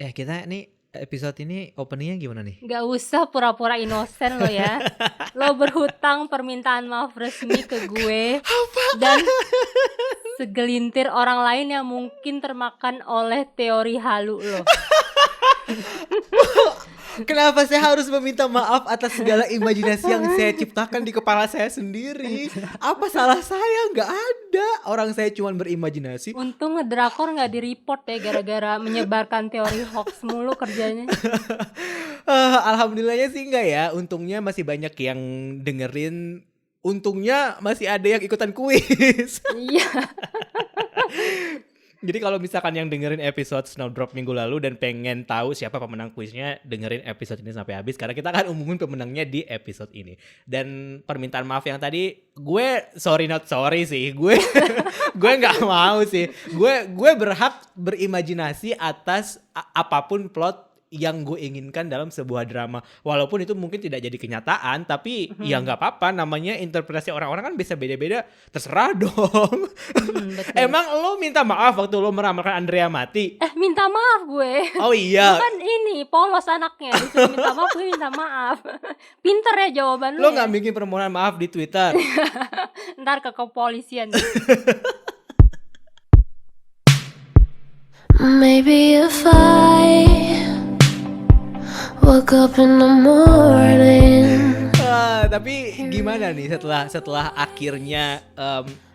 Kita nih episode ini openingnya gimana nih? Gak usah pura-pura inosen lo ya. Lo berhutang permintaan maaf resmi ke gue dan segelintir orang lain yang mungkin termakan oleh teori halu lo. Kenapa saya harus meminta maaf atas segala imajinasi yang saya ciptakan di kepala saya sendiri? Apa salah saya? Nggak ada. Orang saya cuma berimajinasi. Untung ngedrakor gak di-report ya gara-gara menyebarkan teori hoax mulu kerjanya. Alhamdulillahnya sih enggak ya. Untungnya masih banyak yang dengerin. Untungnya masih ada yang ikutan kuis. Iya. Jadi kalau misalkan yang dengerin episode Snowdrop minggu lalu dan pengen tahu siapa pemenang kuisnya, dengerin episode ini sampai habis karena kita akan umumin pemenangnya di episode ini. Dan permintaan maaf yang tadi, gue sorry not sorry sih, gue nggak mau sih. Gue berhak berimajinasi atas apapun plot yang gue inginkan dalam sebuah drama, walaupun itu mungkin tidak jadi kenyataan, tapi ya nggak apa-apa, namanya interpretasi orang-orang kan bisa beda-beda, terserah dong. Emang lo minta maaf waktu lo meramalkan Andrea mati? Minta maaf gue. Oh iya. Kan ini polos anaknya, disuruh minta maaf gue minta maaf. Pinter ya jawaban Lo ya. nggak bikin permohonan maaf di Twitter? Ntar ke kepolisian. Maybe if I woke up in the morning. Tapi gimana nih setelah akhirnya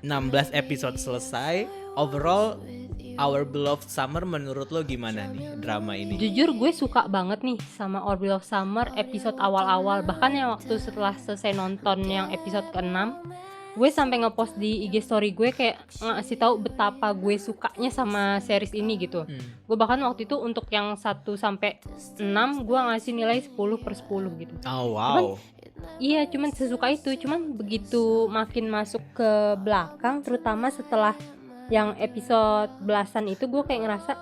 16 episode selesai, overall Our Beloved Summer menurut lo gimana nih drama ini? Jujur gue suka banget nih sama Our Beloved Summer episode awal-awal. Bahkan yang waktu setelah selesai nonton yang episode ke-6, gue sampai ngepost di IG story gue kayak ngasih tahu betapa gue sukanya sama series ini gitu. Gue bahkan waktu itu untuk yang 1-6 gue ngasih nilai 10/10 gitu. Oh wow. Cuman sesuka itu. Cuman begitu makin masuk ke belakang, terutama setelah yang episode belasan itu, gue kayak ngerasa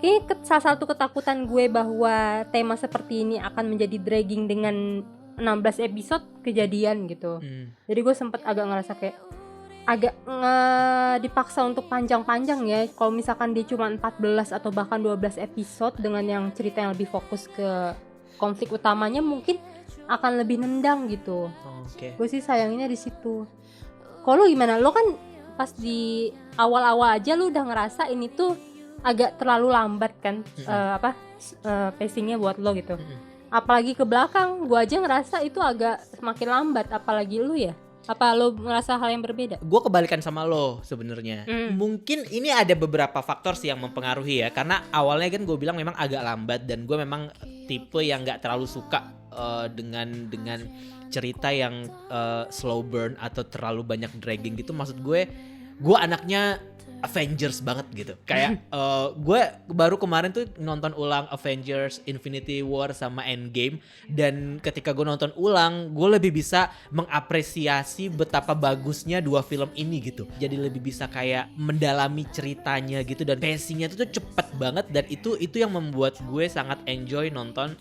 kayaknya salah satu ketakutan gue bahwa tema seperti ini akan menjadi dragging dengan 16 episode kejadian gitu. Jadi gue sempet agak ngerasa kayak agak dipaksa untuk panjang-panjang ya. Kalau misalkan dia cuma 14 atau bahkan 12 episode dengan yang cerita yang lebih fokus ke konflik utamanya, mungkin akan lebih nendang gitu. Gue sih sayangnya di situ. Kalau lo gimana? Lo kan pas di awal-awal aja lo udah ngerasa ini tuh agak terlalu lambat kan, pacingnya buat lo gitu. Apalagi ke belakang, gue aja ngerasa itu agak semakin lambat, apalagi lu ya? Apa lo ngerasa hal yang berbeda? Gue kebalikan sama lo sebenarnya. Mungkin ini ada beberapa faktor sih yang mempengaruhi ya. Karena awalnya kan gue bilang memang agak lambat dan gue memang tipe yang nggak terlalu suka dengan cerita yang slow burn atau terlalu banyak dragging gitu. Maksud gue anaknya Avengers banget gitu. Kayak gue baru kemarin tuh nonton ulang Avengers Infinity War sama Endgame, dan ketika gue nonton ulang gue lebih bisa mengapresiasi betapa bagusnya dua film ini gitu. Jadi lebih bisa kayak mendalami ceritanya gitu, dan pacingnya tuh cepet banget, dan itu yang membuat gue sangat enjoy nonton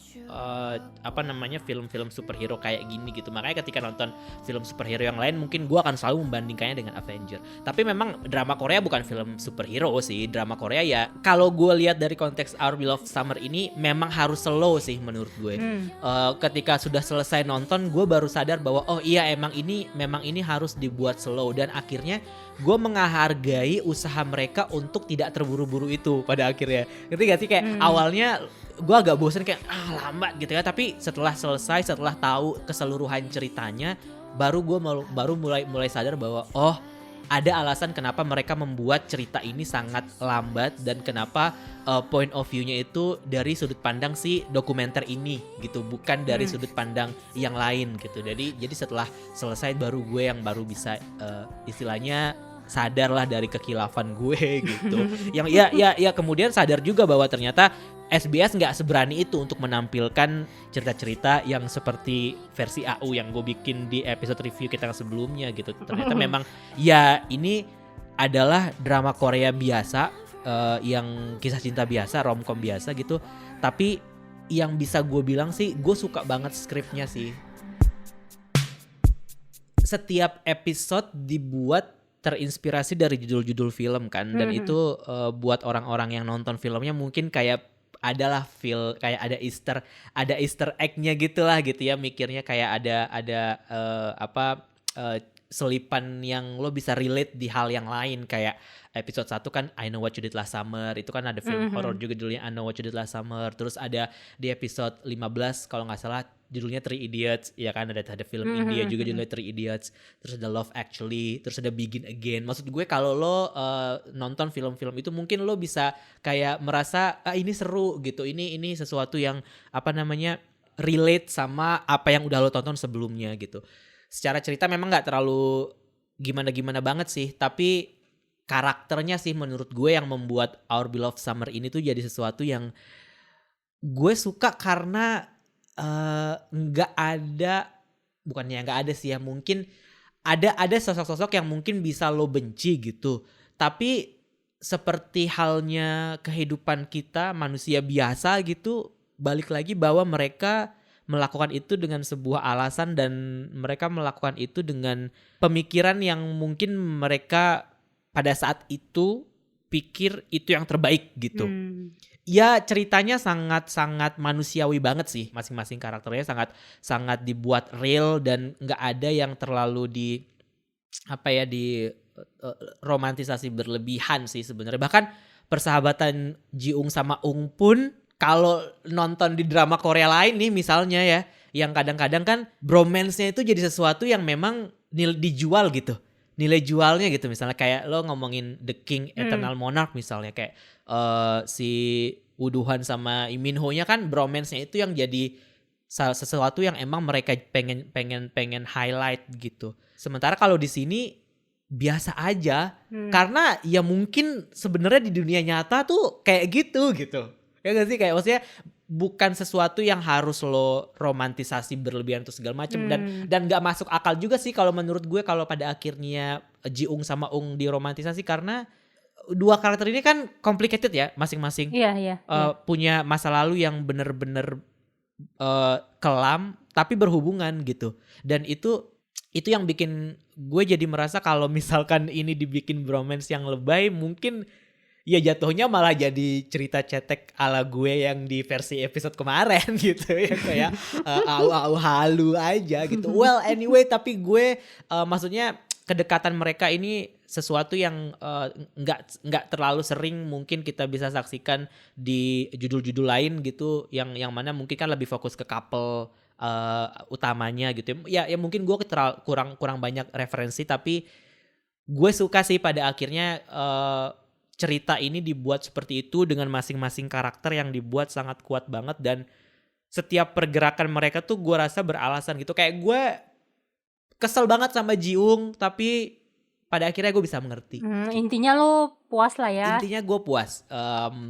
film-film superhero kayak gini gitu. Makanya ketika nonton film superhero yang lain mungkin gue akan selalu membandingkannya dengan Avengers. Tapi memang drama Korea bukan film superhero sih. Drama Korea ya, kalau gue lihat dari konteks Our Beloved Summer ini memang harus slow sih menurut gue. Ketika sudah selesai nonton, gue baru sadar bahwa oh iya memang ini harus dibuat slow, dan akhirnya gue menghargai usaha mereka untuk tidak terburu-buru itu pada akhirnya. Ngerti gak sih, kayak awalnya gue agak bosan kayak lambat gitu ya, tapi setelah selesai, setelah tahu keseluruhan ceritanya, baru mulai sadar bahwa oh ada alasan kenapa mereka membuat cerita ini sangat lambat, dan kenapa point of view-nya itu dari sudut pandang si dokumenter ini gitu, bukan dari sudut pandang yang lain gitu. Jadi setelah selesai baru gue yang baru bisa istilahnya sadarlah dari kekilafan gue gitu. Yang ya kemudian sadar juga bahwa ternyata SBS nggak seberani itu untuk menampilkan cerita-cerita yang seperti versi AU yang gue bikin di episode review kita yang sebelumnya gitu. Ternyata memang ya ini adalah drama Korea biasa, yang kisah cinta biasa, romcom biasa gitu. Tapi yang bisa gue bilang sih, gue suka banget skripnya sih. Setiap episode dibuat terinspirasi dari judul-judul film kan, dan itu buat orang-orang yang nonton filmnya mungkin kayak adalah feel kayak ada Easter egg-nya gitulah gitu ya, mikirnya kayak ada selipan yang lo bisa relate di hal yang lain. Kayak episode 1 kan I Know What You Did Last Summer, itu kan ada film horror juga judulnya I Know What You Did Last Summer. Terus ada di episode 15 kalau nggak salah judulnya Three Idiots, ya kan, ada film India juga judulnya Three Idiots. Terus ada Love Actually, terus ada Begin Again. Maksud gue kalau lo nonton film-film itu mungkin lo bisa kayak merasa ini seru gitu, ini sesuatu yang relate sama apa yang udah lo tonton sebelumnya gitu. Secara cerita memang nggak terlalu gimana-gimana banget sih, tapi karakternya sih menurut gue yang membuat Our Beloved Summer ini tuh jadi sesuatu yang gue suka karena nggak ada sih ya, mungkin ada sosok-sosok yang mungkin bisa lo benci gitu, tapi seperti halnya kehidupan kita manusia biasa gitu, balik lagi bahwa mereka melakukan itu dengan sebuah alasan dan mereka melakukan itu dengan pemikiran yang mungkin mereka pada saat itu pikir itu yang terbaik gitu. Ya ceritanya sangat manusiawi banget sih, masing-masing karakternya sangat dibuat real dan nggak ada yang terlalu di romantisasi berlebihan sih sebenarnya. Bahkan persahabatan Ji-ung sama Ung pun kalau nonton di drama Korea lain nih misalnya ya, yang kadang-kadang kan bromance-nya itu jadi sesuatu yang memang dijual gitu. Nilai jualnya gitu, misalnya kayak lo ngomongin The King Eternal Monarch misalnya, kayak si Woo Do-hwan sama Lee Min-ho-nya kan bromance-nya itu yang jadi sesuatu yang emang mereka pengen highlight gitu. Sementara kalau di sini biasa aja, karena ya mungkin sebenarnya di dunia nyata tuh kayak gitu. Ya gak sih, kayak maksudnya bukan sesuatu yang harus lo romantisasi berlebihan atau segala macam, dan nggak masuk akal juga sih kalau menurut gue kalau pada akhirnya Ji-ung sama Ung diromantisasi, karena dua karakter ini kan complicated ya masing-masing. Punya masa lalu yang bener-bener kelam tapi berhubungan gitu, dan itu yang bikin gue jadi merasa kalau misalkan ini dibikin bromance yang lebay, mungkin ya jatuhnya malah jadi cerita cetek ala gue yang di versi episode kemarin gitu ya, kayak au halu aja gitu. Well anyway, tapi gue maksudnya kedekatan mereka ini sesuatu yang nggak terlalu sering mungkin kita bisa saksikan di judul-judul lain gitu, yang mana mungkin kan lebih fokus ke couple utamanya gitu ya mungkin gue kurang banyak referensi, tapi gue suka sih pada akhirnya cerita ini dibuat seperti itu dengan masing-masing karakter yang dibuat sangat kuat banget, dan setiap pergerakan mereka tuh gue rasa beralasan gitu. Kayak gue kesel banget sama Ji-ung, tapi pada akhirnya gue bisa mengerti. Intinya lo puas lah ya. Intinya gue puas,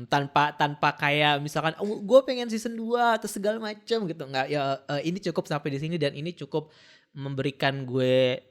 tanpa kayak misalkan gue pengen season 2 atau segala macam gitu. Nggak, ya ini cukup sampai di sini dan ini cukup memberikan gue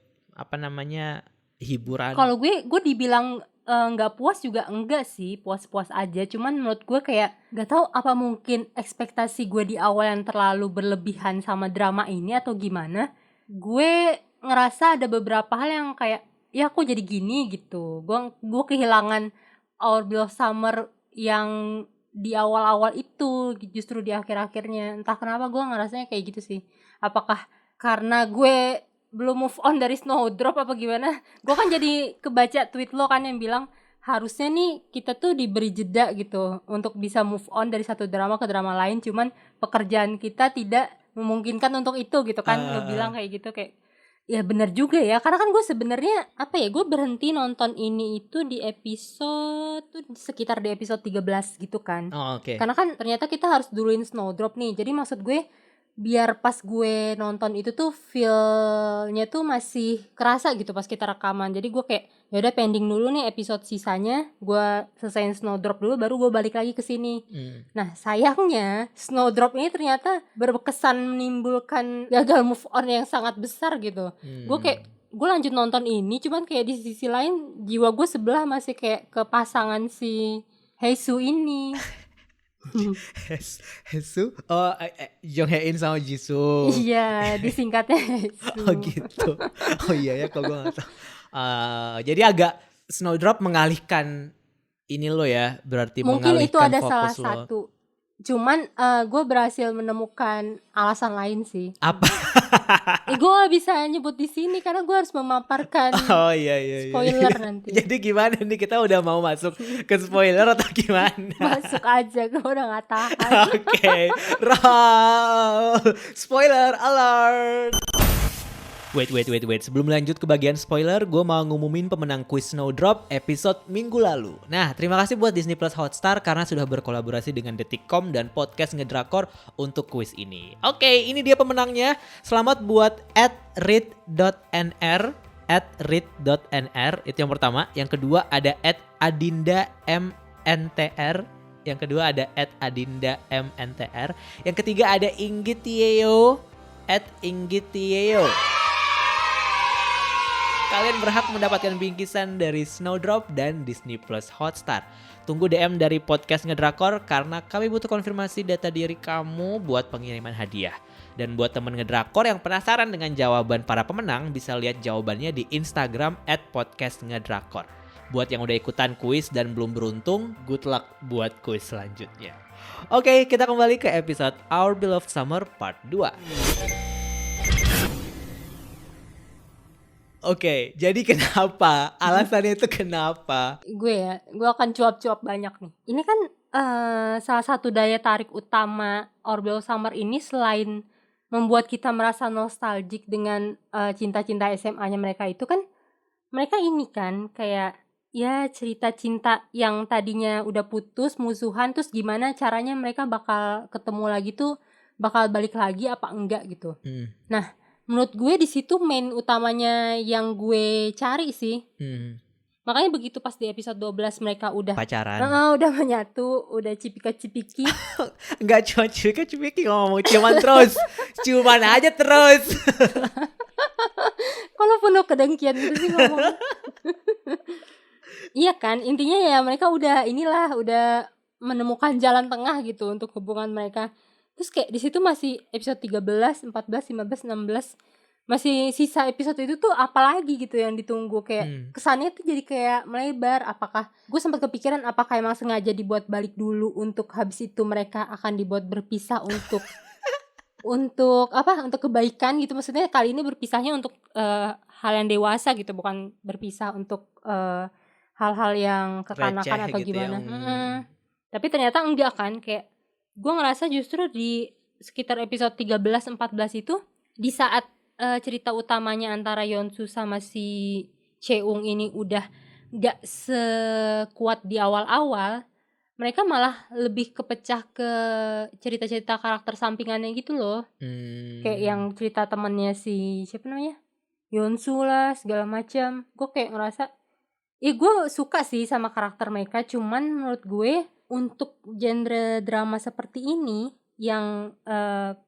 hiburan. Kalau gue dibilang nggak puas juga enggak sih, puas-puas aja. Cuman menurut gue kayak nggak tahu apa mungkin ekspektasi gue di awal yang terlalu berlebihan sama drama ini atau gimana. Gue ngerasa ada beberapa hal yang kayak ya kok jadi gini gitu. Gue kehilangan Our Beloved Summer yang di awal-awal itu justru di akhir-akhirnya. Entah kenapa gue ngerasanya kayak gitu sih. Apakah karena gue belum move on dari Snowdrop apa gimana? Gue kan jadi kebaca tweet lo kan yang bilang harusnya nih kita tuh diberi jeda gitu untuk bisa move on dari satu drama ke drama lain, cuman pekerjaan kita tidak memungkinkan untuk itu gitu kan. Lo bilang kayak gitu, kayak ya benar juga ya, karena kan gue sebenarnya gue berhenti nonton ini itu di episode tuh sekitar di episode 13 gitu kan. Karena kan ternyata kita harus duluin Snowdrop nih, jadi maksud gue biar pas gue nonton itu tuh feel-nya tuh masih kerasa gitu pas kita rekaman. Jadi gue kayak ya udah pending dulu nih episode sisanya, gue selesaiin Snowdrop dulu baru gue balik lagi ke sini. Nah, sayangnya Snowdrop ini ternyata berkesan menimbulkan gagal move on yang sangat besar gitu. Gue lanjut nonton ini, cuman kayak di sisi lain jiwa gue sebelah masih kayak ke pasangan si Haesoo ini. Haesoo? Oh, Jong Hae-in sama Jisoo. Iya, disingkatnya Haesoo. Oh gitu. Oh iya ya, kok gue gak tahu. Jadi agak Snowdrop mengalihkan ini lo ya, berarti mungkin mengalihkan itu ada fokus salah lo. satu. Cuman gue berhasil menemukan alasan lain sih. Apa? Gue gak bisa nyebut di sini karena gue harus memaparkan Oh iya. spoiler nanti. Jadi gimana nih, kita udah mau masuk ke spoiler atau gimana? Masuk aja, gue udah gak tahan. Oke, roll spoiler alert. Wait. Sebelum lanjut ke bagian spoiler, gue mau ngumumin pemenang kuis Snowdrop episode minggu lalu. Nah, terima kasih buat Disney Plus Hotstar karena sudah berkolaborasi dengan Detikcom dan podcast Ngedrakor untuk kuis ini. Oke, ini dia pemenangnya. Selamat buat @read.nr, itu yang pertama. Yang kedua ada @adindamntr. Yang kedua ada @adindamntr. Yang ketiga ada Inggitieyo, @Inggitieyo. Kalian berhak mendapatkan bingkisan dari Snowdrop dan Disney Plus Hotstar. Tunggu DM dari podcast Ngedrakor karena kami butuh konfirmasi data diri kamu buat pengiriman hadiah. Dan buat temen Ngedrakor yang penasaran dengan jawaban para pemenang, bisa lihat jawabannya di Instagram @podcastngedrakor. Buat yang udah ikutan kuis dan belum beruntung, good luck buat kuis selanjutnya. Oke, kita kembali ke episode Our Beloved Summer Part 2. Oke, jadi kenapa? Alasannya itu kenapa? Gue akan cuap-cuap banyak nih. Ini kan salah satu daya tarik utama Our Beloved Summer ini selain membuat kita merasa nostalgic dengan cinta-cinta SMA-nya mereka itu kan, mereka ini kan kayak ya cerita cinta yang tadinya udah putus, musuhan, terus gimana caranya mereka bakal ketemu lagi tuh, bakal balik lagi apa enggak gitu. Nah, menurut gue di situ main utamanya yang gue cari sih. Makanya begitu pas di episode 12 mereka udah pacaran, udah menyatu, udah cipika-cipiki. Enggak cuma cipika-cipiki ngomong, cuman aja terus. Kalau penuh kedengkian gitu sih ngomong. Iya kan, intinya ya mereka udah menemukan jalan tengah gitu untuk hubungan mereka. Terus kayak di situ masih episode 13, 14, 15, 16 masih sisa episode itu tuh apalagi gitu yang ditunggu, kayak kesannya tuh jadi kayak melebar. Apakah gue sempat kepikiran apakah emang sengaja dibuat balik dulu untuk habis itu mereka akan dibuat berpisah untuk untuk kebaikan gitu. Maksudnya kali ini berpisahnya untuk hal yang dewasa gitu, bukan berpisah untuk hal-hal yang kekanakan atau gitu gimana. ya. Tapi ternyata enggak kan, kayak gue ngerasa justru di sekitar episode 13-14 itu di saat cerita utamanya antara Yeonsu sama si Cheung ini udah gak sekuat di awal-awal, mereka malah lebih kepecah ke cerita-cerita karakter sampingannya gitu loh. Kayak yang cerita temannya si siapa namanya, Yeonsu lah segala macam. Gue kayak ngerasa gue suka sih sama karakter mereka, cuman menurut gue untuk genre drama seperti ini yang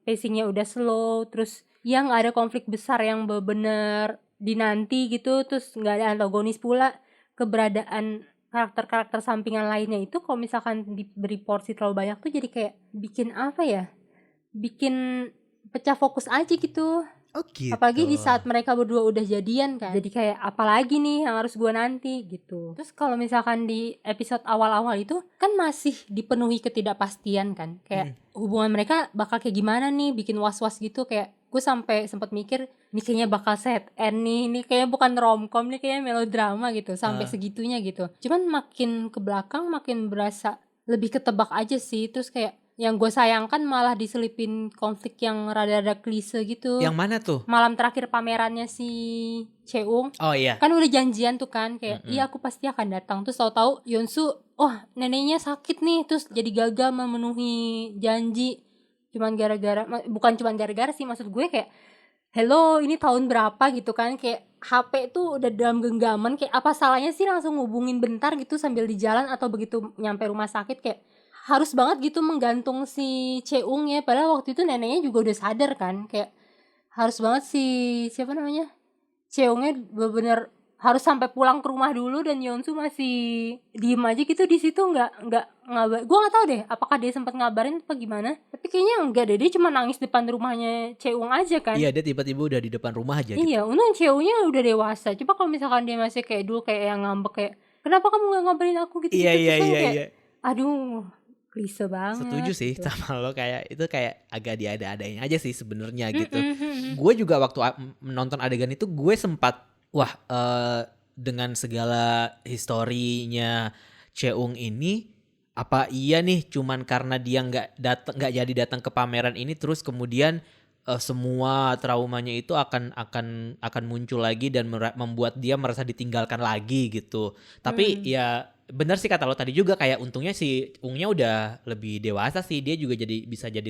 pacingnya udah slow, terus yang gak ada konflik besar yang bener-bener dinanti gitu, terus gak ada antagonis pula, keberadaan karakter-karakter sampingan lainnya itu kalau misalkan diberi porsi terlalu banyak tuh jadi kayak bikin pecah fokus aja gitu. Oh gitu. Apalagi di saat mereka berdua udah jadian kan, jadi kayak apalagi nih yang harus gue nanti gitu. Terus kalau misalkan di episode awal-awal itu kan masih dipenuhi ketidakpastian kan, kayak hubungan mereka bakal kayak gimana nih, bikin was-was gitu. Kayak gue sampai sempat mikir ini kayaknya bakal sad end nih, ini kayaknya bukan romcom nih, kayaknya melodrama gitu, sampai segitunya gitu. Cuman makin ke belakang makin berasa lebih ketebak aja sih. Terus kayak yang gue sayangkan malah diselipin konflik yang rada-rada klise gitu. Yang mana tuh? Malam terakhir pamerannya si Cheung. Oh iya. Kan udah janjian tuh kan, kayak iya aku pasti akan datang. Terus tahu-tahu Yeonsu, neneknya sakit nih, terus jadi gagal memenuhi janji. Bukan cuman gara-gara sih, maksud gue kayak hello, ini tahun berapa gitu kan, kayak HP tuh udah dalam genggaman, kayak apa salahnya sih langsung ngubungin bentar gitu sambil di jalan atau begitu nyampe rumah sakit. Kayak harus banget gitu menggantung si Cheung ya, padahal waktu itu neneknya juga udah sadar kan. Kayak harus banget si siapa namanya, Cheungnya bener-bener harus sampai pulang ke rumah dulu dan Yeonsu masih diem aja gitu di situ, nggak ngabar. Gue nggak tahu deh apakah dia sempat ngabarin apa gimana, tapi kayaknya enggak deh, dia cuma nangis depan rumahnya Cheung aja kan. Iya, dia tiba-tiba udah di depan rumah aja gitu. Iya, untung Cheungnya udah dewasa. Coba kalau misalkan dia masih kayak dulu, kayak yang ngambek kayak kenapa kamu nggak ngabarin aku gitu. Iya. Aduh, klise banget. Setuju sih gitu sama lo, kayak itu kayak agak diada-adain aja sih sebenarnya gitu. Gue juga waktu menonton adegan itu gue sempat dengan segala historinya Cheung ini, apa iya nih cuman karena dia nggak jadi datang ke pameran ini terus kemudian semua traumanya itu akan muncul lagi dan membuat dia merasa ditinggalkan lagi gitu. Tapi ya benar sih kata lo tadi juga, kayak untungnya si Ungnya udah lebih dewasa sih, dia juga bisa jadi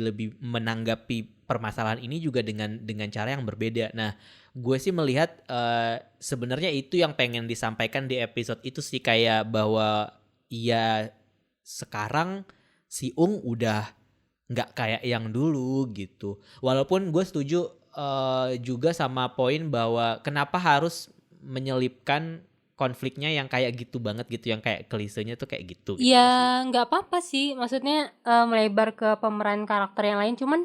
lebih menanggapi permasalahan ini juga dengan cara yang berbeda. Nah, gue sih melihat sebenarnya itu yang pengen disampaikan di episode itu sih, kayak bahwa ya sekarang si Ung udah nggak kayak yang dulu gitu. Walaupun gue setuju juga sama poin bahwa kenapa harus menyelipkan konfliknya yang kayak gitu banget gitu, yang kayak klisenya tuh kayak gitu. Ya nggak apa-apa sih, maksudnya melebar ke pemeran karakter yang lain, cuman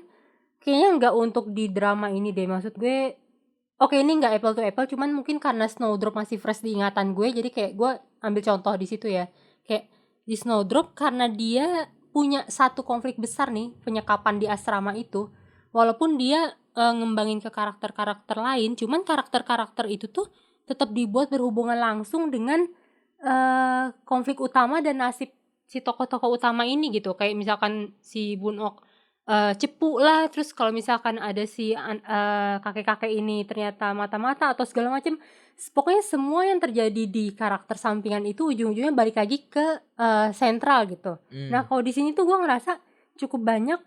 kayaknya nggak untuk di drama ini deh. Maksud gue, oke ini nggak apple to apple, cuman mungkin karena Snowdrop masih fresh di ingatan gue, jadi kayak gue ambil contoh di situ ya. Kayak di Snowdrop karena dia punya satu konflik besar nih, penyekapan di asrama itu, walaupun dia ngembangin ke karakter-karakter lain, cuman karakter-karakter itu tuh tetap dibuat berhubungan langsung dengan konflik utama dan nasib si tokoh-tokoh utama ini gitu. Kayak misalkan si Bunok cepu lah, terus kalau misalkan ada si kakek-kakek ini ternyata mata-mata atau segala macam, pokoknya semua yang terjadi di karakter sampingan itu ujung-ujungnya balik lagi ke sentral gitu. Nah kalau di sini tuh gue ngerasa cukup banyak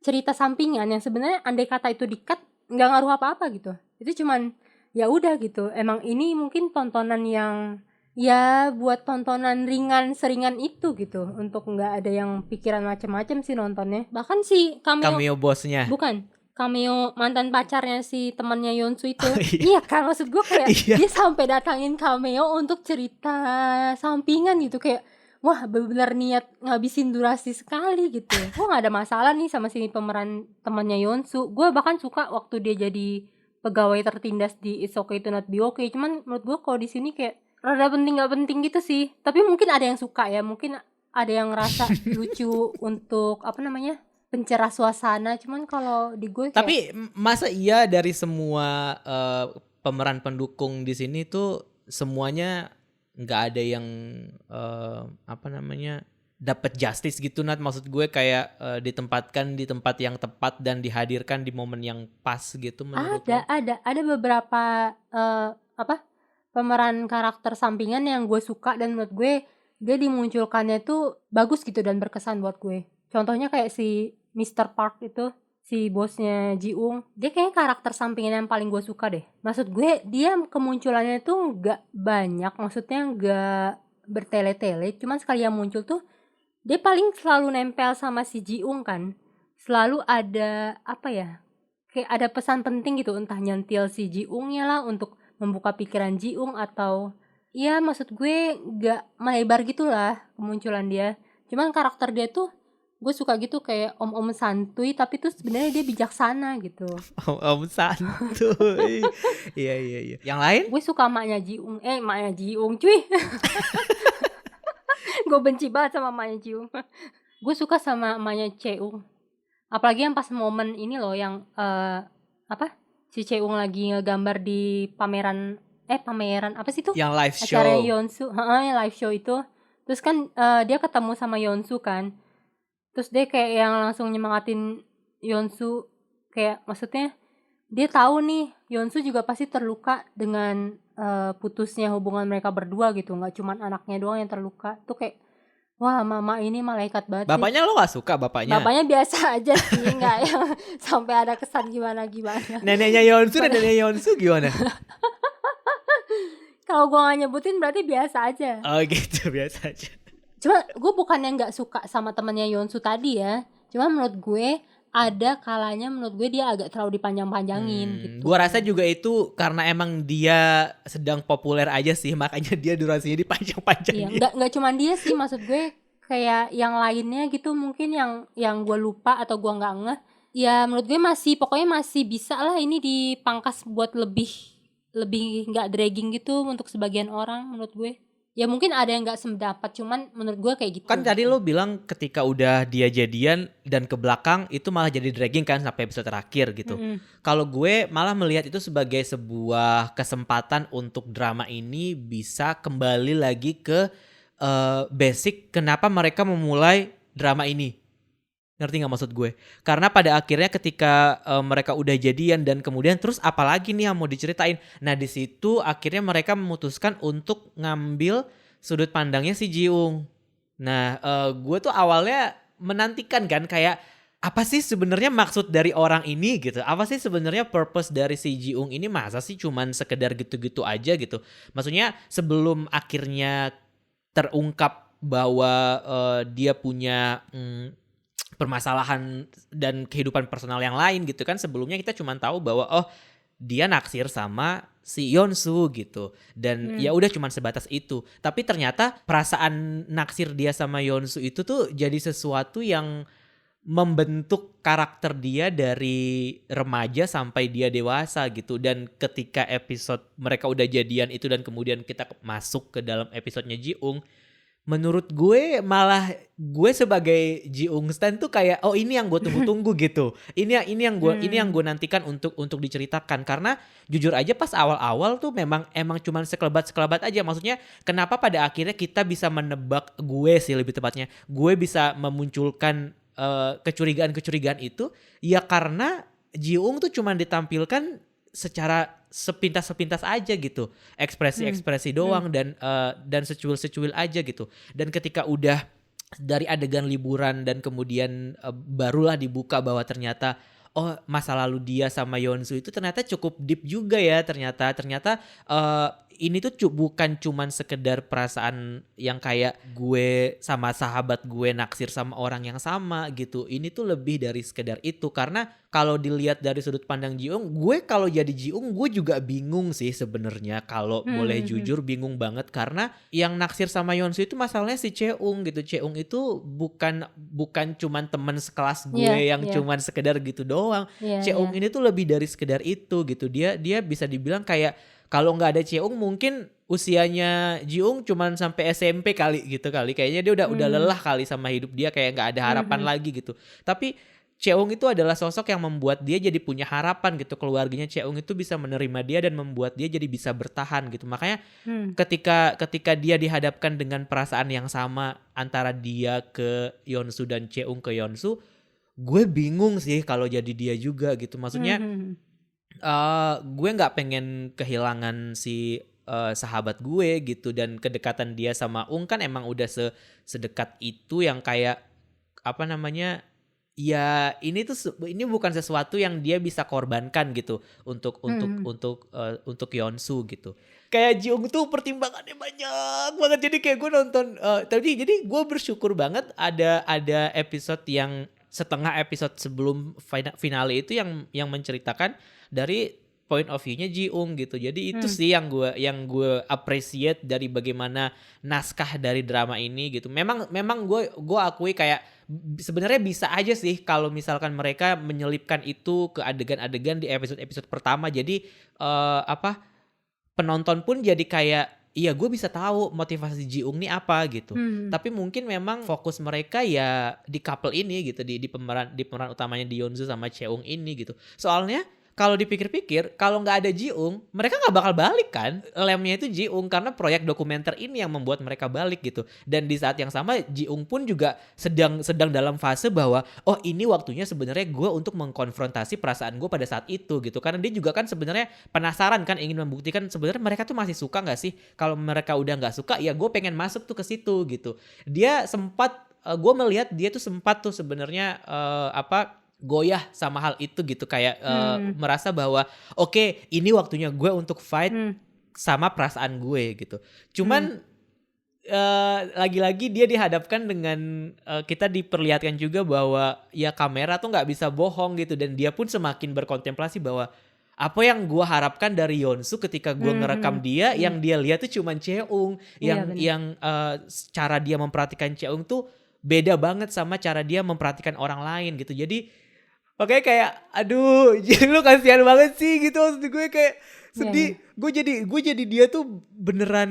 cerita sampingan yang sebenarnya andai kata itu di-cut nggak ngaruh apa-apa gitu. Itu cuman ya udah gitu. Emang ini mungkin tontonan yang ya buat tontonan ringan seringan itu gitu, untuk nggak ada yang pikiran macam-macam sih nontonnya. Bahkan si cameo bosnya, bukan cameo mantan pacarnya si temannya Yeonsu itu. Iya kan, maksud gue kayak dia sampai datangin cameo untuk cerita sampingan gitu, kayak wah benar niat ngabisin durasi sekali gitu. Gue nggak ada masalah nih sama si pemeran temannya Yeonsu. Gue bahkan suka waktu dia jadi pegawai tertindas di It's Okay to Not Be Okay. Cuman menurut gue kalau di sini kayak rada penting gak penting gitu sih. Tapi mungkin ada yang suka ya, mungkin ada yang ngerasa lucu untuk apa namanya, pencerah suasana. Cuman kalau di gue kayak, tapi masa iya dari semua pemeran pendukung di sini tuh semuanya nggak ada yang apa namanya dapat justice gitu, Nat? Maksud gue kayak ditempatkan di tempat yang tepat dan dihadirkan di momen yang pas gitu menurut lo? Ada beberapa pemeran karakter sampingan yang gue suka dan menurut gue dia dimunculkannya tuh bagus gitu dan berkesan buat gue. Contohnya kayak si Mr. Park itu, si bosnya Ji-ung. Dia kayaknya karakter sampingan yang paling gue suka deh. Maksud gue dia kemunculannya tuh gak banyak, maksudnya gak bertele-tele, cuman sekali yang muncul tuh dia paling selalu nempel sama si Ji-ung kan. Selalu ada apa ya, kayak ada pesan penting gitu, entah nyentil si Ji-ungnya lah untuk membuka pikiran Ji-ung, atau ya maksud gue gak melebar gitulah kemunculan dia. Cuman karakter dia tuh gue suka gitu, kayak om-om santuy tapi tuh sebenarnya dia bijaksana gitu. Om santuy. Iya. Yang lain? Gue suka maknya Ji-ung cuy. Gue benci banget sama maknya Ji-ung. Gue suka sama maknya Cheung. Apalagi yang pas momen ini loh, yang si Cheung lagi ngegambar di pameran apa sih tuh? Yang live show. Acara Yeonsu, yang live show itu. Terus kan dia ketemu sama Yeonsu kan. Terus dia kayak yang langsung nyemangatin Yeonsu, kayak maksudnya dia tahu nih Yeonsu juga pasti terluka dengan putusnya hubungan mereka berdua gitu. Nggak cuma anaknya doang yang terluka. Tuh kayak wah mama ini malaikat banget. Bapaknya lo gak suka bapaknya? Bapaknya biasa aja sih, nggak yang sampai ada kesan gimana. Neneknya Yeonsu dan neneknya Yeonsu gimana? Kalau gue gak nyebutin berarti biasa aja. Oh gitu, biasa aja. Cuma gue bukannya gak suka sama temennya Yeonsu tadi ya. Cuma menurut gue ada kalanya menurut gue dia agak terlalu dipanjang-panjangin gitu. Gue rasa juga itu karena emang dia sedang populer aja sih, makanya dia durasinya dipanjang-panjangin. Iya, nggak cuma dia sih, maksud gue kayak yang lainnya gitu mungkin yang gue lupa atau gue nggak ngeh. Ya menurut gue pokoknya masih bisa lah ini dipangkas buat lebih nggak dragging gitu untuk sebagian orang menurut gue. Ya mungkin ada yang gak sependapat, cuman menurut gue kayak gitu. Kan tadi lo bilang ketika udah dia jadian dan ke belakang itu malah jadi dragging kan sampai episode terakhir gitu. Kalau gue malah melihat itu sebagai sebuah kesempatan untuk drama ini bisa kembali lagi ke basic kenapa mereka memulai drama ini. Ngerti gak maksud gue? Karena pada akhirnya ketika mereka udah jadian dan kemudian terus apalagi nih yang mau diceritain. Nah di situ akhirnya mereka memutuskan untuk ngambil sudut pandangnya si Ji-ung. Nah gue tuh awalnya menantikan kan kayak apa sih sebenarnya maksud dari orang ini gitu. Apa sih sebenarnya purpose dari si Ji-ung ini, masa sih cuman sekedar gitu-gitu aja gitu. Maksudnya sebelum akhirnya terungkap bahwa dia punya permasalahan dan kehidupan personal yang lain gitu kan, sebelumnya kita cuma tahu bahwa oh dia naksir sama si Yeonsu gitu dan ya udah cuma sebatas itu. Tapi ternyata perasaan naksir dia sama Yeonsu itu tuh jadi sesuatu yang membentuk karakter dia dari remaja sampai dia dewasa gitu. Dan ketika episode mereka udah jadian itu dan kemudian kita masuk ke dalam episodenya Ji-ung, menurut gue malah gue sebagai Ji-ung stan tuh kayak oh ini yang gue tunggu-tunggu gitu. Ini yang gue nantikan untuk diceritakan, karena jujur aja pas awal-awal tuh emang cuman sekelebat aja. Maksudnya kenapa pada akhirnya kita bisa menebak, gue sih lebih tepatnya, gue bisa memunculkan kecurigaan itu ya karena Ji-ung tuh cuman ditampilkan secara sepintas aja gitu, ekspresi doang dan secuil aja gitu. Dan ketika udah dari adegan liburan dan kemudian barulah dibuka bahwa ternyata oh masa lalu dia sama Yeonsu itu ternyata cukup deep juga ya, ternyata ini tuh bukan cuman sekedar perasaan yang kayak gue sama sahabat gue naksir sama orang yang sama gitu. Ini tuh lebih dari sekedar itu, karena kalau dilihat dari sudut pandang Ji-ung, gue kalau jadi Ji-ung gue juga bingung sih sebenarnya, kalau boleh jujur bingung banget, karena yang naksir sama Yeonsu itu masalahnya si Chaeung gitu. Chaeung itu bukan cuman teman sekelas gue yang cuman sekedar gitu doang. Chaeung ini tuh lebih dari sekedar itu gitu. Dia bisa dibilang kayak kalau nggak ada Chaeung mungkin usianya Ji-ung cuman sampai SMP kali. Kayaknya dia udah lelah kali sama hidup dia, kayak nggak ada harapan lagi gitu. Tapi Chaeung itu adalah sosok yang membuat dia jadi punya harapan gitu. Keluarganya Chaeung itu bisa menerima dia dan membuat dia jadi bisa bertahan gitu. Makanya ketika dia dihadapkan dengan perasaan yang sama antara dia ke Yeonsu dan Chaeung ke Yeonsu, gue bingung sih kalau jadi dia juga gitu. Maksudnya gue nggak pengen kehilangan si sahabat gue gitu, dan kedekatan dia sama Ung kan emang udah sedekat itu, yang kayak apa namanya ya ini bukan sesuatu yang dia bisa korbankan gitu untuk Yeonsu gitu. Kayak Ji-ung tuh pertimbangannya banyak banget, jadi kayak gue nonton jadi gue bersyukur banget ada episode yang setengah episode sebelum finale itu yang menceritakan dari point of view-nya Ji-ung gitu. Jadi itu sih yang gue appreciate dari bagaimana naskah dari drama ini gitu. Memang gue akui kayak sebenarnya bisa aja sih kalau misalkan mereka menyelipkan itu ke adegan-adegan di episode pertama. Jadi penonton pun jadi kayak iya gue bisa tahu motivasi Ji-ung nih apa gitu. Tapi mungkin memang fokus mereka ya di couple ini gitu, di pemeran utamanya di Yeonsu sama Chaeung ini gitu. Soalnya kalau dipikir-pikir, kalau nggak ada Ji-ung, mereka nggak bakal balik kan. Lemnya itu Ji-ung, karena proyek dokumenter ini yang membuat mereka balik gitu. Dan di saat yang sama Ji-ung pun juga sedang dalam fase bahwa oh ini waktunya sebenarnya gue untuk mengkonfrontasi perasaan gue pada saat itu gitu. Karena dia juga kan sebenarnya penasaran kan, ingin membuktikan sebenarnya mereka tuh masih suka nggak sih. Kalau mereka udah nggak suka, ya gue pengen masuk tuh ke situ gitu. Dia sempat, gue melihat dia tuh sempat tuh sebenarnya goyah sama hal itu gitu, kayak merasa bahwa oke, ini waktunya gue untuk fight sama perasaan gue gitu. Cuman lagi-lagi dia dihadapkan dengan kita diperlihatkan juga bahwa ya kamera tuh nggak bisa bohong gitu, dan dia pun semakin berkontemplasi bahwa apa yang gue harapkan dari Yeonsu ketika gue ngerekam dia, yang dia lihat tuh cuman Cheung, yang cara dia memperhatikan Cheung tuh beda banget sama cara dia memperhatikan orang lain gitu. Jadi oke, kayak aduh lu kasihan banget sih gitu, maksud gue kayak sedih. Gue jadi dia tuh beneran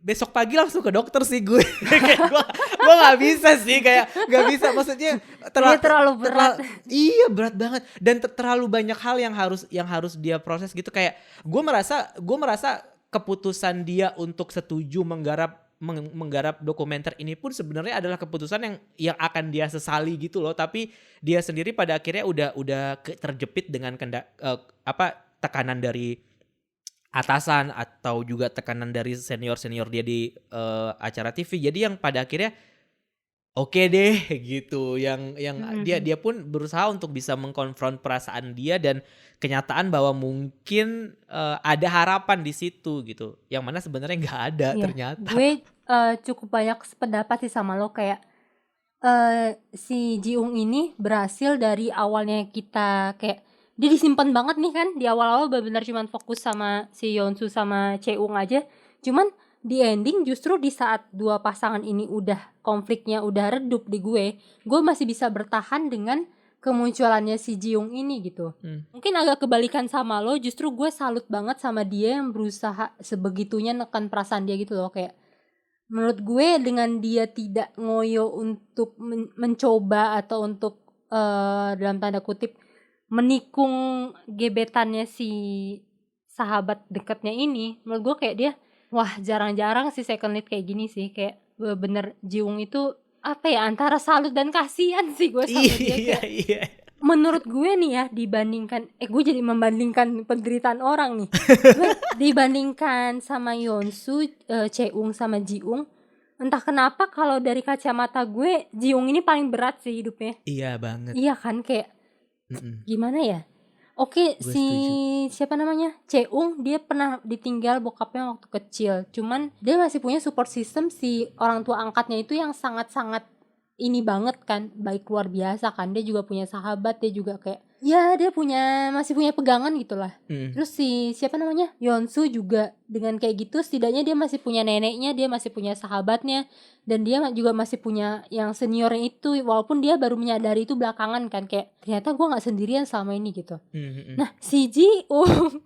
besok pagi langsung ke dokter sih gue. Kayak gue nggak bisa sih, kayak nggak bisa, maksudnya terlalu berat. Iya, berat banget, dan terlalu banyak hal yang harus dia proses gitu. Kayak gue merasa keputusan dia untuk setuju menggarap dokumenter ini pun sebenarnya adalah keputusan yang akan dia sesali gitu loh, tapi dia sendiri pada akhirnya udah terjepit dengan tekanan dari atasan atau juga tekanan dari senior dia di acara TV. Jadi yang pada akhirnya oke deh gitu, yang dia pun berusaha untuk bisa mengkonfront perasaan dia dan kenyataan bahwa mungkin ada harapan di situ gitu, yang mana sebenarnya nggak ada ternyata. Gue cukup banyak pendapat sih sama lo, kayak si Ji-ung ini berhasil dari awalnya kita kayak dia disimpan banget nih kan, di awal-awal benar-benar cuman fokus sama si Yeonsu sama Cheung aja, cuman di ending justru di saat dua pasangan ini udah konfliknya udah redup di gue masih bisa bertahan dengan kemunculannya si Ji-ung ini gitu. Mungkin agak kebalikan sama lo, justru gue salut banget sama dia yang berusaha sebegitunya nekan perasaan dia gitu loh. Kayak menurut gue dengan dia tidak ngoyo untuk mencoba atau untuk dalam tanda kutip menikung gebetannya si sahabat dekatnya ini, menurut gue kayak dia wah jarang-jarang sih second lead kayak gini sih. Kayak bener Ji-ung itu apa ya, antara salut dan kasihan sih gue sama dia. Kayak menurut gue nih ya, dibandingkan gue jadi membandingkan penderitaan orang nih. Dibandingkan sama Yeonsu, Cheung sama Ji-ung, entah kenapa kalau dari kacamata gue Ji-ung ini paling berat sih hidupnya. Iya banget. Iya kan, kayak gimana ya? Oke, si siapa namanya? Cheung, dia pernah ditinggal bokapnya waktu kecil. Cuman dia masih punya support system, si orang tua angkatnya itu yang sangat-sangat ini banget kan, baik luar biasa kan. Dia juga punya sahabat, dia juga kayak ya dia masih punya pegangan gitulah. Terus si siapa namanya? Yeonsu juga dengan kayak gitu setidaknya dia masih punya neneknya, dia masih punya sahabatnya, dan dia juga masih punya yang seniornya itu, walaupun dia baru menyadari itu belakangan kan, kayak ternyata gue nggak sendirian selama ini gitu. Nah si Ji-ung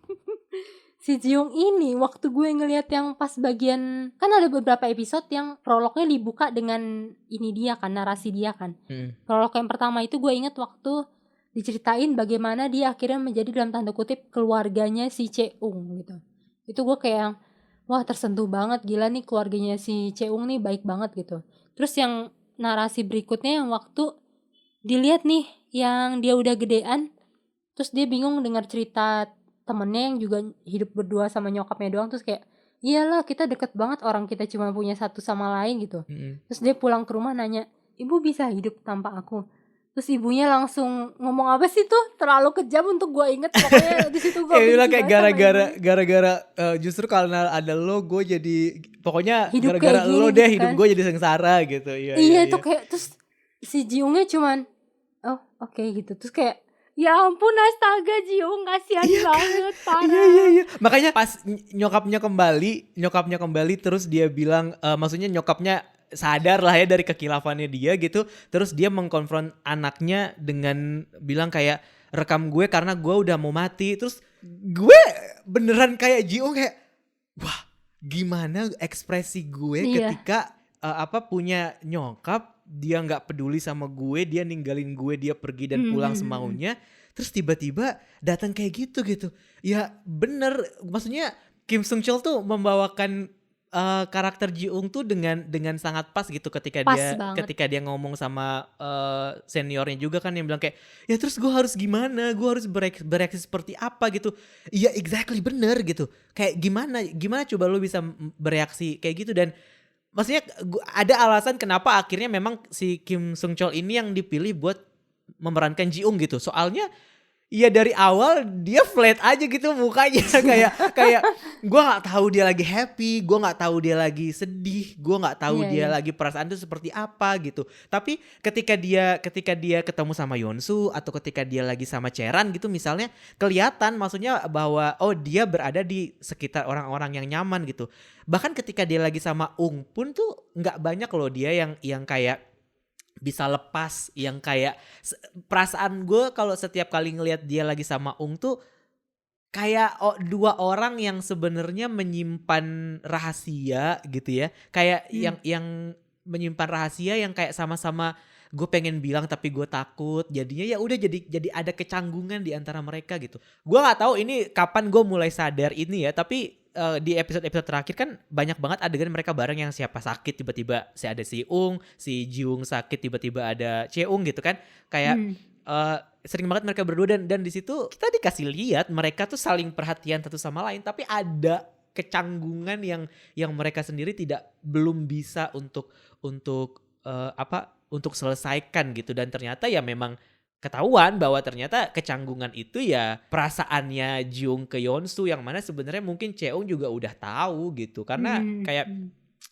si Ji-ung ini waktu gue ngelihat yang pas bagian, kan ada beberapa episode yang prolognya dibuka dengan ini dia kan, narasi dia kan. Prolog yang pertama itu gue inget waktu diceritain bagaimana dia akhirnya menjadi dalam tanda kutip keluarganya si Cheung gitu. Itu gue kayak wah tersentuh banget, gila nih keluarganya si Cheung nih baik banget gitu. Terus yang narasi berikutnya yang waktu dilihat nih yang dia udah gedean, terus dia bingung dengar cerita temennya yang juga hidup berdua sama nyokapnya doang, terus kayak iyalah kita deket banget, orang kita cuma punya satu sama lain gitu. Terus dia pulang ke rumah nanya, ibu bisa hidup tanpa aku? Terus ibunya langsung ngomong apa sih tuh, terlalu kejam untuk gue inget. Pokoknya di situ gue bilang kayak gara-gara justru karena ada lo gue jadi pokoknya hidup gara-gara lo deh gitu hidup kan. Gue jadi sengsara gitu. Iya tuh kayak terus si Ji-ungnya cuman oh oke gitu. Terus kayak ya ampun astaga Ji-ung kasihan banget parah. Iya. Makanya pas nyokapnya kembali terus dia bilang maksudnya nyokapnya sadar lah ya dari kekilafannya dia gitu. Terus dia mengkonfront anaknya dengan bilang kayak rekam gue karena gue udah mau mati. Terus gue beneran kayak Ji-ung kayak wah gimana ekspresi gue ketika punya nyokap, dia gak peduli sama gue, dia ninggalin gue, dia pergi dan pulang semaunya. Terus tiba-tiba datang kayak gitu. Ya bener, maksudnya Kim Sung Chul tuh membawakan karakter Ji-ung tuh dengan sangat pas gitu ketika dia ngomong sama seniornya juga kan, yang bilang kayak ya terus gue harus gimana, gue harus bereaksi seperti apa gitu. Iya exactly bener gitu, kayak gimana coba lu bisa bereaksi kayak gitu. Dan maksudnya ada alasan kenapa akhirnya memang si Kim Sung Chul ini yang dipilih buat memerankan Ji-ung gitu. Soalnya Iya dari awal dia flat aja gitu mukanya kayak gue nggak tahu dia lagi happy, gue nggak tahu dia lagi sedih, gue nggak tahu dia lagi perasaan itu seperti apa gitu. Tapi ketika dia ketemu sama Yeonsu atau ketika dia lagi sama Cheran gitu misalnya, kelihatan maksudnya bahwa dia berada di sekitar orang-orang yang nyaman gitu. Bahkan ketika dia lagi sama Ung pun tuh nggak banyak loh dia yang kayak bisa lepas, yang kayak perasaan gue kalau setiap kali ngelihat dia lagi sama Ung tuh kayak dua orang yang sebenarnya menyimpan rahasia gitu ya, kayak yang menyimpan rahasia yang kayak sama-sama gue pengen bilang tapi gue takut, jadinya ya udah jadi ada kecanggungan di antara mereka gitu. Gue nggak tahu ini kapan gue mulai sadar ini ya, tapi di episode terakhir kan banyak banget adegan mereka bareng yang siapa sakit tiba-tiba ada si Ung, si Jiung sakit tiba-tiba ada Cheung gitu kan, kayak sering banget mereka berdua dan di situ kita dikasih lihat mereka tuh saling perhatian satu sama lain, tapi ada kecanggungan yang mereka sendiri belum bisa untuk selesaikan gitu. Dan ternyata ya memang ketahuan bahwa ternyata kecanggungan itu ya perasaannya Jiung ke Yeonsu, yang mana sebenarnya mungkin Cheung juga udah tahu gitu, karena kayak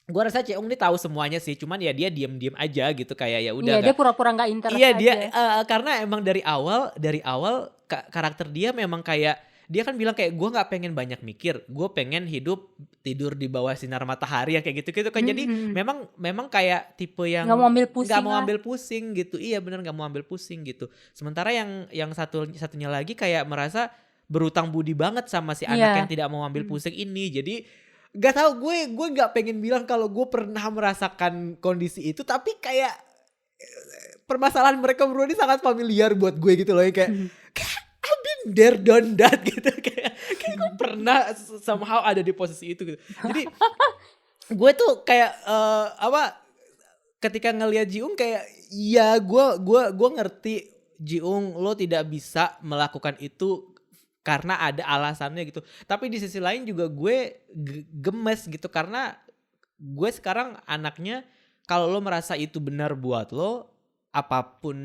gue rasa Cheung ini tahu semuanya sih, cuman ya dia diam-diam aja gitu, kayak ya udah. Iya, dia pura-pura nggak interest iya, aja. dia karena emang dari awal karakter dia memang kayak dia kan bilang kayak gue nggak pengen banyak mikir, gue pengen hidup tidur di bawah sinar matahari yang kayak gitu kan. Jadi memang kayak tipe yang nggak mau ambil pusing gitu. Iya benar, nggak mau ambil pusing gitu. Sementara yang satunya lagi kayak merasa berutang budi banget sama si anak yang tidak mau ambil pusing ini. Jadi gak tahu, gue nggak pengen bilang kalau gue pernah merasakan kondisi itu, tapi kayak permasalahan mereka berdua ini sangat familiar buat gue gitu loh, kayak I've been there done that gitu, kayak gue pernah somehow ada di posisi itu gitu. Jadi gue tuh kayak ketika ngelihat Jiung kayak ya gue ngerti Jiung, lo tidak bisa melakukan itu karena ada alasannya gitu. Tapi di sisi lain juga gue gemes gitu, karena gue sekarang anaknya, kalau lo merasa itu benar buat lo, apapun